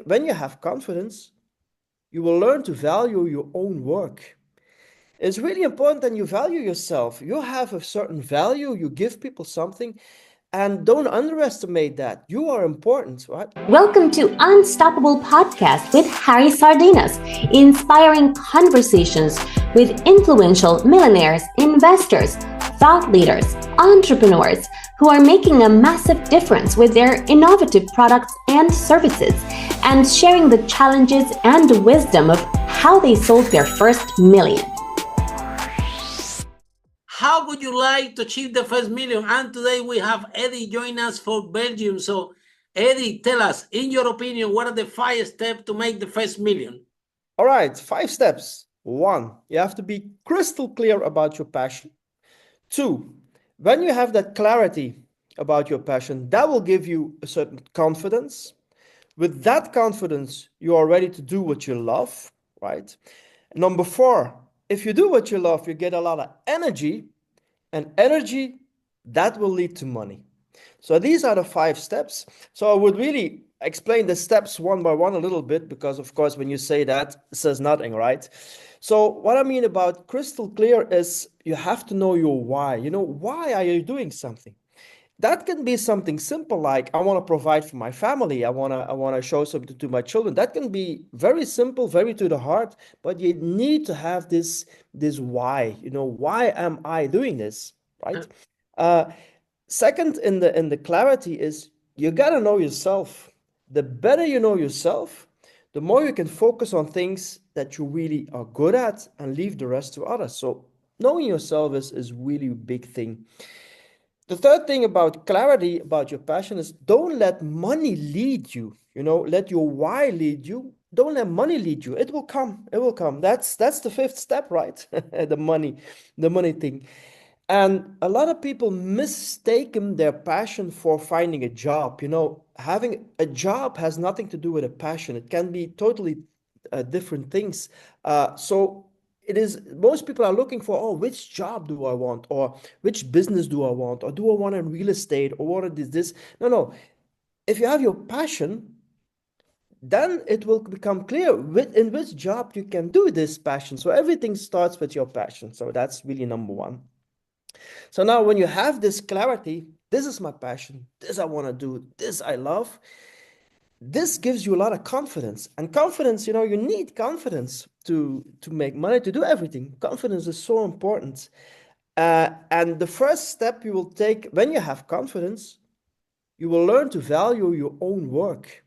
When you have confidence, you will learn to value your own work. It's really important that you value yourself. You have a certain value, you give people something, and don't underestimate that. You are important, right? Welcome to Unstoppable Podcast with Harry Sardinas, inspiring conversations with influential millionaires, investors, thought leaders, entrepreneurs who are making a massive difference with their innovative products and services, and sharing the challenges and wisdom of how they sold their first million. How would you like to achieve the first million? And today we have Eddy join us for Belgium. So, Eddy, tell us, in your opinion, what are the 5 steps to make the first million? All right, 5 steps. 1, you have to be crystal clear about your passion. 2, when you have that clarity about your passion, that will give you a certain confidence. With that confidence, you are ready to do what you love, right? Number 4, if you do what you love, you get a lot of energy, and energy that will lead to money. So these are the 5 steps. So I would really explain the steps one by one a little bit, because of course when you say that, it says nothing, right? So what I mean about crystal clear is you have to know your why. Why are you doing something? That can be something simple like I want to provide for my family. I want to show something to my children. That can be very simple, very to the heart, but you need to have this why. Why am I doing this, right? Uh, Second, in the clarity is you gotta know yourself. The better you know yourself, the more you can focus on things that you really are good at and leave the rest to others. So knowing yourself is really a big thing. The third thing about clarity about your passion is don't let money lead you. Let your why lead you. Don't let money lead you. It will come. It will come. That's the fifth step, right? the money thing. And a lot of people mistaken their passion for finding a job. Having a job has nothing to do with a passion. It can be totally different things. So it is, most people are looking for, oh, which job do I want? Or which business do I want? Or do I want in real estate? Or what is this? No. If you have your passion, then it will become clear in which job you can do this passion. So everything starts with your passion. So that's really number one. So now when you have this clarity, this is my passion, this I want to do, this I love, this gives you a lot of confidence. And confidence, you need confidence to make money, to do everything. Confidence is so important. And the first step you will take when you have confidence, you will learn to value your own work.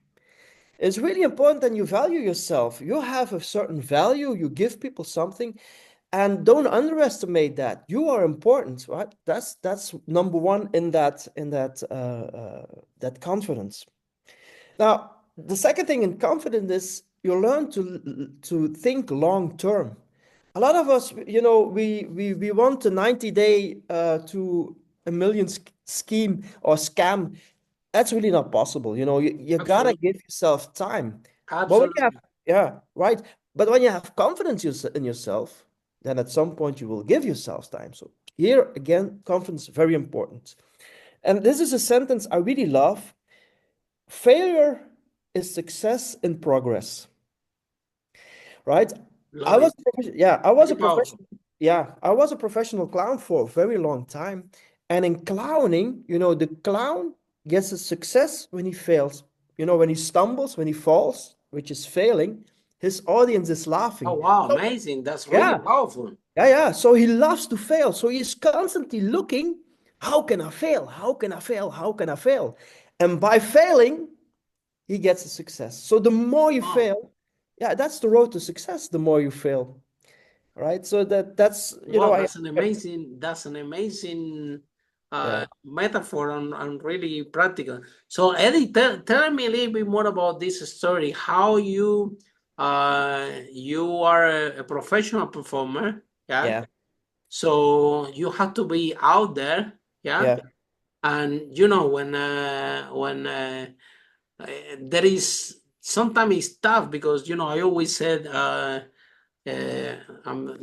It's really important that you value yourself. You have a certain value, you give people something, and don't underestimate that. You are important, right? That's number one in that confidence. Now, the second thing in confidence is you learn to think long term. A lot of us, we want a 90-day to a million scheme or scam. That's really not possible. You gotta Absolutely. give yourself time. But when you have, Absolutely. yeah, right. But when you have confidence in yourself, then at some point you will give yourself time. So here again, confidence is very important. And this is a sentence I really love. Failure is success in progress. Right? I Love was it. a yeah, I was Very a powerful. professional yeah, I was a professional clown for a very long time. And in clowning, the clown gets a success when he fails. When he stumbles, when he falls, which is failing, his audience is Oh, laughing. wow. So, Amazing. That's really yeah, powerful. yeah. So he loves to fail. So he's constantly looking, how can I fail? How can I fail? How can I fail? And by failing, he gets a success. So the more you Wow. fail, yeah, that's the road to success, the more you fail. Right? So that's Wow, I that's an amazing yeah. metaphor and really practical. So Eddie, tell me a little bit more about this story, how you are a professional performer, yeah. Yeah. So you have to be out there, yeah. Yeah. And when there is sometimes it's tough because I always said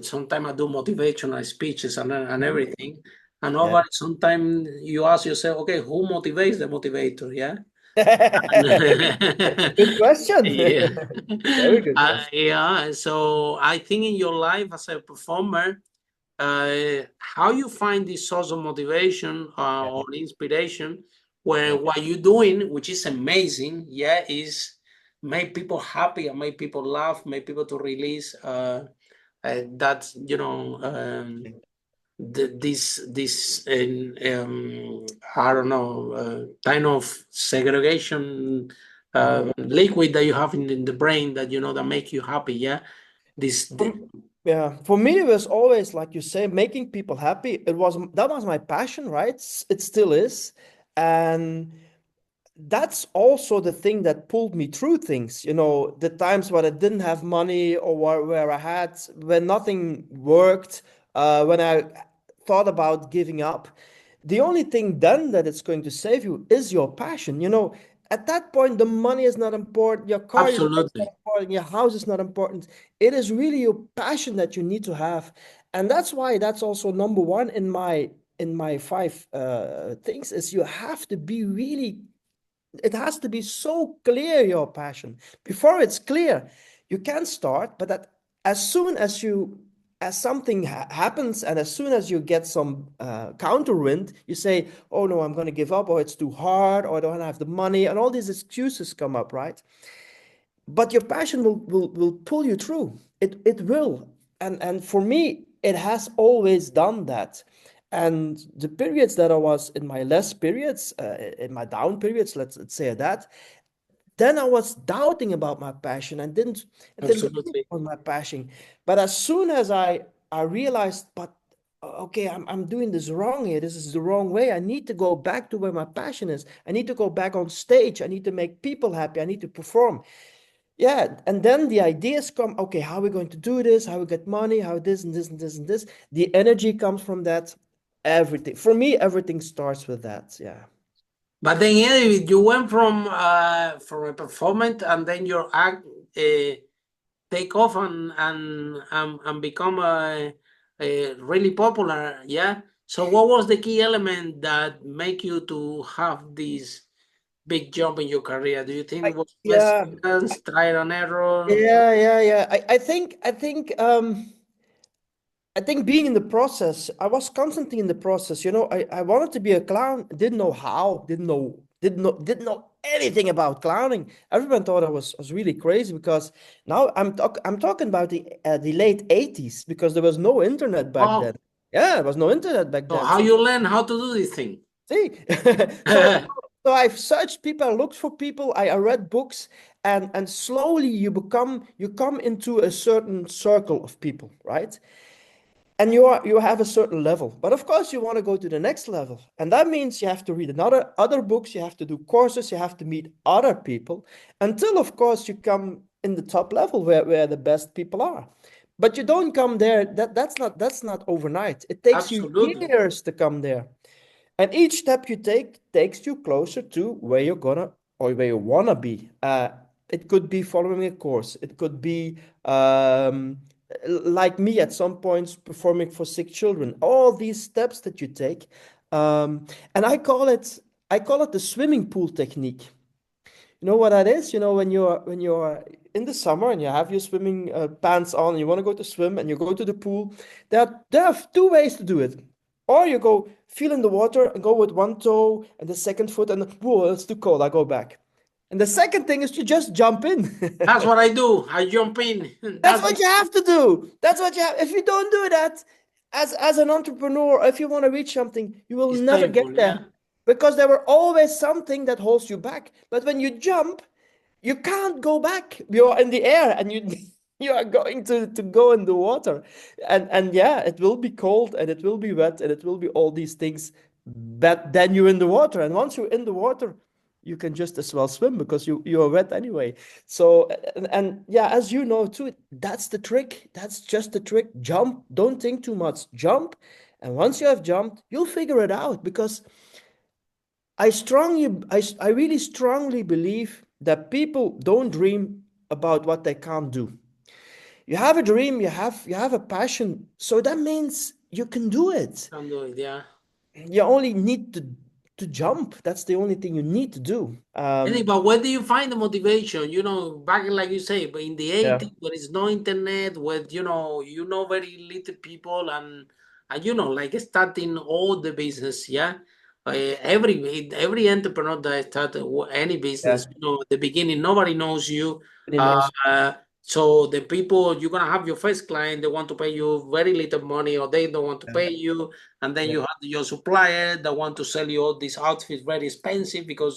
sometimes I do motivational speeches and Mhm. everything. And Yeah. nobody, sometimes you ask yourself, okay, who motivates the motivator? Yeah. Good question. Yeah. Very good question. Yeah. So I think in your life as a performer, how you find this source of motivation Yeah. or inspiration where Yeah. what you're doing, which is amazing, yeah, is make people happy and make people laugh, make people to release that, this I don't know, kind of segregation Mhm. liquid that you have in the brain that that make you happy. Yeah, this Yeah, for me it was always like you say, making people happy. That was my passion, right? It still is, and that's also the thing that pulled me through things. The times when I didn't have money or where I had when nothing worked, when I thought about giving up. The only thing then that it's going to save you is your passion. At that point, the money is not important, your car you drive is not absolutely. important, your house is not important. It is really your passion that you need to have, and that's why that's also number one in my five things is you have to be really it has to be so clear your passion. Before it's clear, you can start, but that as soon as something happens and as soon as you get some counterwind, you say, oh no, I'm going to give up, or it's too hard, or I don't have the money, and all these excuses come up, right? But your passion will pull you through. It will. And for me, it has always done that. And the periods that I was in my less periods, in my down periods, let's say that, then I was doubting about my passion and didn't believe Absolutely. on my passion. But as soon as I realized, but okay, I'm doing this wrong here. This is the wrong way. I need to go back to where my passion is. I need to go back on stage. I need to make people happy. I need to perform. Yeah, and then the ideas come, okay, how are we going to do this? How we get money? How this and this and this and this? The energy comes from that. Everything. For me, everything starts with that. Yeah. But then yeah, you went from a performance and then your act take off and become really popular. Yeah. So what was the key element that make you to have this big jump in your career? Do you think it was Yeah. persistence, trial and error? Yeah. I think being in the process, I was constantly in the process. I wanted to be a clown, didn't know how, didn't know anything about clowning. Everyone thought I was really crazy because now I'm talking about the late 80s because there was no internet back then. Wow. Yeah, there was no internet back So then. how So you learn how to do this thing? see, so so I've searched people, I looked for people, I read books, and slowly you come into a certain circle of people, right? And you have a certain level, but of course you want to go to the next level, and that means you have to read other books, you have to do courses, you have to meet other people until of course you come in the top level where the best people are. But you don't come there, that's not overnight. It takes you Absolutely. years to come there, and each step you take takes you closer to where you're gonna or where you wanna be. It could be following a course. It could be like me at some points performing for sick children. All these steps that you take, and I call it the swimming pool technique. You know what that is? When you're in the summer and you have your swimming pants on and you want to go to swim and you go to the pool, there are two ways to do it. Or you go feel in the water and go with one toe and the second foot and whoa, it's too cold. I go back. And the second thing is you just jump in. That's what I do. I jump in. That's That's what you have to do. That's what you have. If you don't do that as an entrepreneur, if you want to reach something, you will it's never get painful. Yeah. there because there will always something that holds you back. But when you jump, you can't go back. You're in the air and you you are going to go in the water. And yeah, it will be cold and it will be wet and it will be all these things. But then you're in the water. And once you're in the water, you can just as well swim because you are wet anyway. So and yeah, as you know too, that's the trick. That's just the trick. Jump. Don't think too much. Jump. And once you have jumped, you'll figure it out because I really strongly believe that people don't dream about what they can't do. You have a dream, you have a passion, so that means you can do it. Can do it. Yeah. You only need to to jump. That's the only thing you need to do. But where do you find the motivation? Back like you say, but in the Yeah. 80s, where it's no internet, where very little people, and like starting all the business, yeah. Every entrepreneur that started any business, Yeah. the beginning, nobody knows you. Nobody Uh, knows. so the people you're gonna have your first client, they want to pay you very little money, or they don't want to Yeah. pay you, and then Yeah. you have your supplier that want to sell you all these outfits very expensive because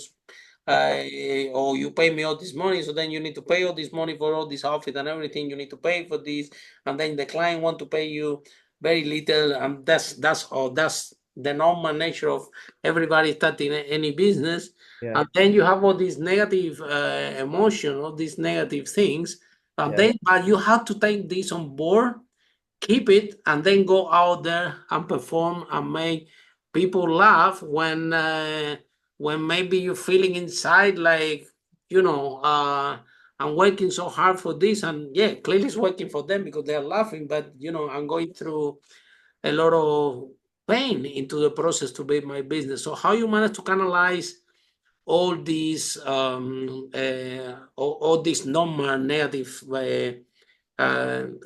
or you pay me all this money, so then you need to pay all this money for all this outfit and everything. You need to pay for this, and then the client want to pay you very little, and that's the normal nature of everybody starting any business. Yeah. And then you have all these negative emotion, all these negative things, and Yeah. then but you have to take this on board, keep it, and then go out there and perform and make people laugh when maybe you're feeling inside like, I'm working so hard for this, and yeah, clearly it's working for them because they're laughing, but I'm going through a lot of pain into the process to build my business. So how you manage to canalize all these all these normal negative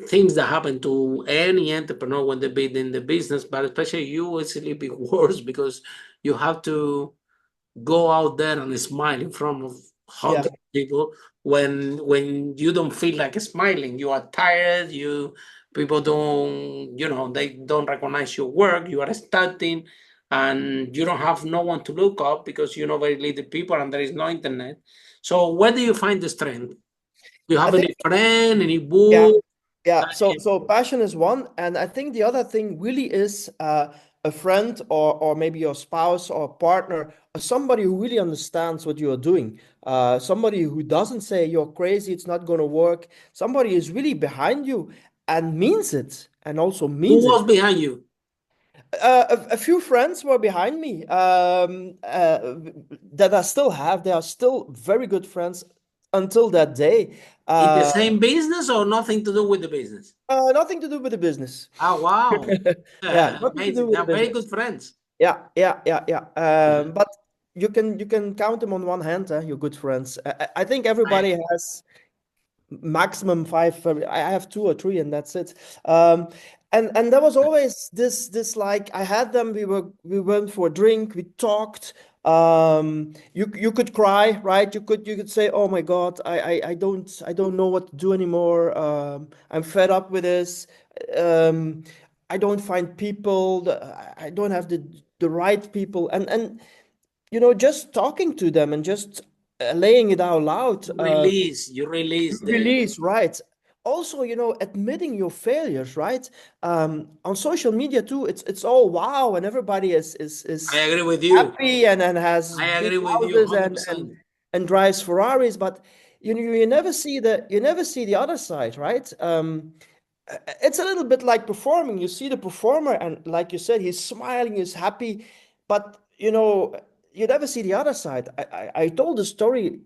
things that happen to any entrepreneur when they build in the business, but especially you, it's a little bit worse because you have to go out there and smile in front of Yeah. hundreds of people when you don't feel like smiling. You are tired. People don't they don't recognize your work. You are starting, and you don't have no one to look up because very little people and there is no internet. So where do you find the strength? Do you I have think, any friend, any yeah. book? Yeah, so passion is one, and I think the other thing really is a friend or maybe your spouse or partner, or somebody who really understands what you are doing. Somebody who doesn't say you're crazy, it's not going to work. Somebody is really behind you and means it, and also Who means it. was behind you? A few friends were behind me that I still have. They are still very good friends until that day. In the same business or nothing to do with the business? Nothing to do with the business. Oh, wow. Yeah, nothing to do Amazing. with the They're very business. good friends. Yeah. Yeah. But you can count them on one hand, your good friends. I think I, everybody has maximum five. I have two or three, and that's it. And there was always this like I had them. We went for a drink. We talked. You could cry, right? You could say, "Oh my God, I don't know what to do anymore. I'm fed up with this. Um, I don't find people. I don't have the right people." And just talking to them and just laying it out loud. you release the. Release, right? Also, admitting your failures, right? On social media too, it's all wow, and everybody I is agree with you. happy and has I big agree with you houses and and 100%. and drives Ferraris, but you never see the other side, right? It's a little bit like performing. You see the performer, and like you said, he's smiling, he's happy, but you never see the other side. I told a story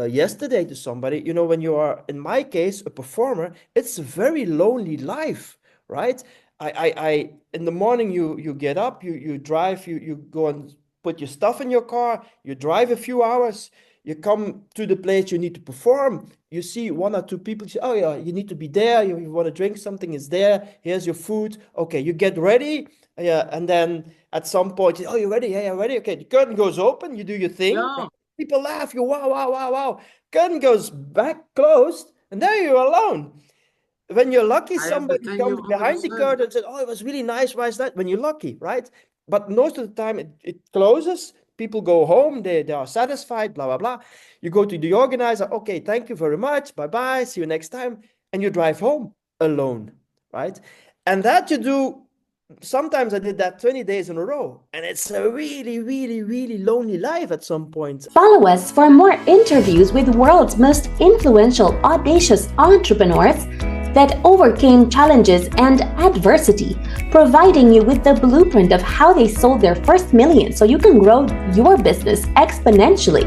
yesterday to somebody. When you are, in my case, a performer, it's a very lonely life, right? In the morning you get up, you drive, you go and put your stuff in your car, you drive a few hours, you come to the place you need to perform, you see one or two people, you say, oh yeah, you need to be there, you want to drink something, is there, here's your food, okay, you get ready, yeah, and then at some point, oh, you ready? Yeah, you're ready. Okay, the curtain goes open, you do your thing, Yeah, right? People laugh, you wow, wow, wow, wow. Curtain goes back closed, and there you're alone. When you're lucky, I somebody understand you comes behind the 100%. curtain and says, "Oh, it was really nice. Why is that?" When you're lucky, right? But most of the time, it closes. People go home. They are satisfied. Blah blah blah. You go to the organizer. Okay, thank you very much. Bye bye. See you next time. And you drive home alone, right? And that you do. Sometimes I did that 20 days in a row, and it's a really, really, really lonely life at some point. Follow us for more interviews with world's most influential, audacious entrepreneurs that overcame challenges and adversity, providing you with the blueprint of how they sold their first million so you can grow your business exponentially.